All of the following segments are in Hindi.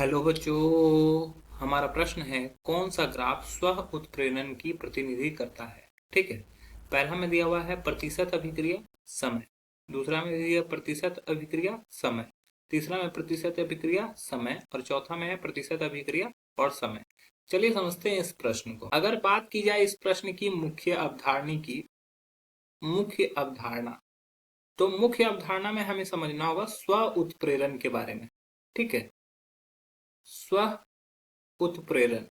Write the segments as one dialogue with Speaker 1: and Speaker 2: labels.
Speaker 1: हेलो बच्चों, हमारा प्रश्न है कौन सा ग्राफ स्व उत्प्रेरण की प्रतिनिधि करता है। ठीक है। पहला में दिया हुआ है प्रतिशत अभिक्रिया समय, दूसरा में दिया प्रतिशत अभिक्रिया समय, तीसरा में प्रतिशत अभिक्रिया समय और चौथा में है प्रतिशत अभिक्रिया और समय। चलिए समझते हैं इस प्रश्न को। अगर बात की जाए इस प्रश्न की मुख्य अवधारणा, तो मुख्य अवधारणा में हमें समझना होगा स्व उत्प्रेरण के बारे में। ठीक है। स्व उत्प्रेरण,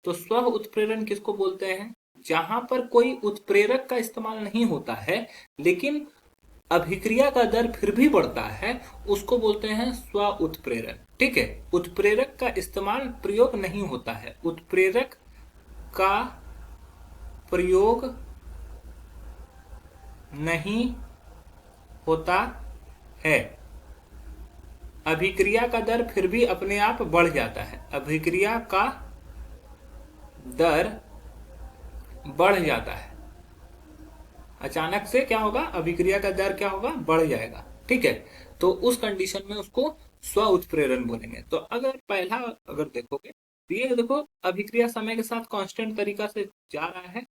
Speaker 1: तो स्व उत्प्रेरण किसको बोलते हैं? जहां पर कोई उत्प्रेरक का इस्तेमाल नहीं होता है लेकिन अभिक्रिया का दर फिर भी बढ़ता है, उसको बोलते हैं स्व उत्प्रेरण। ठीक है। उत्प्रेरक का इस्तेमाल प्रयोग नहीं होता है, उत्प्रेरक का प्रयोग नहीं होता है, अभिक्रिया का दर फिर भी अपने आप बढ़ जाता है, अभिक्रिया का दर बढ़ जाता है। अचानक से क्या होगा? अभिक्रिया का दर क्या होगा? बढ़ जाएगा। ठीक है। तो उस कंडीशन में उसको स्व उत्प्रेरण बोलेंगे। तो अगर देखोगे तो ये देखो, अभिक्रिया समय के साथ कांस्टेंट तरीका से जा रहा है।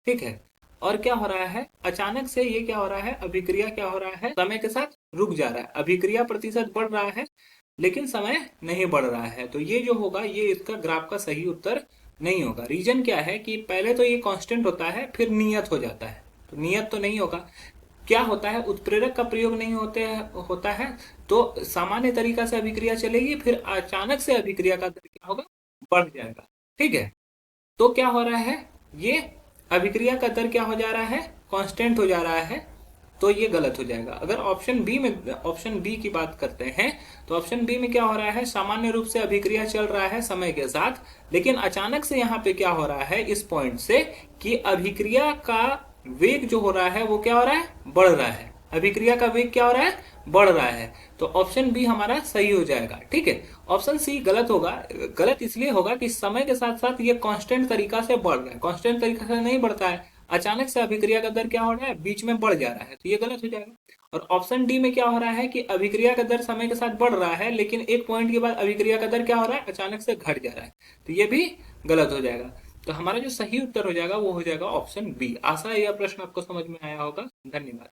Speaker 1: ठीक है। और क्या हो रहा है? अचानक से ये क्या हो रहा है? अभिक्रिया क्या हो रहा है? समय के साथ रुक जा रहा है। अभिक्रिया प्रतिशत बढ़ रहा है लेकिन समय नहीं बढ़ रहा है। तो ये जो होगा, ये इसका ग्राफ का सही उत्तर नहीं होगा। रीजन क्या है कि पहले तो ये कांस्टेंट होता है, फिर नियत हो जाता है। तो नियत तो नहीं होगा। क्या होता है? उत्प्रेरक का प्रयोग नहीं होता है, तो सामान्य तरीका से अभिक्रिया चलेगी, फिर अचानक से अभिक्रिया का दर क्या होगा? बढ़ जाएगा। ठीक है। तो क्या हो रहा है? ये अभिक्रिया का दर क्या हो जा रहा है? कांस्टेंट हो जा रहा है। तो ये गलत हो जाएगा। अगर ऑप्शन बी की बात करते हैं, तो ऑप्शन बी में क्या हो रहा है? सामान्य रूप से अभिक्रिया चल रहा है समय के साथ, लेकिन अचानक से यहाँ पे क्या हो रहा है इस पॉइंट से कि अभिक्रिया का वेग जो हो रहा है वो क्या हो रहा है? बढ़ रहा है। अभिक्रिया का वेग क्या हो रहा है? बढ़ रहा है। तो ऑप्शन बी हमारा सही हो जाएगा। ठीक है। ऑप्शन सी गलत होगा। गलत इसलिए होगा कि समय के साथ साथ ये कांस्टेंट तरीका से बढ़ रहा है, कांस्टेंट तरीका से नहीं बढ़ता है। अचानक से अभिक्रिया का दर क्या हो रहा है? बीच में बढ़ जा रहा है, तो ये गलत हो जाएगा। और ऑप्शन डी में क्या हो रहा है कि अभिक्रिया का दर समय के साथ बढ़ रहा है लेकिन एक पॉइंट के बाद अभिक्रिया का दर क्या हो रहा है? अचानक से घट जा रहा है, तो ये भी गलत हो जाएगा। तो हमारा जो सही उत्तर हो जाएगा वो हो जाएगा ऑप्शन बी। आशा है यह प्रश्न आपको समझ में आया होगा। धन्यवाद।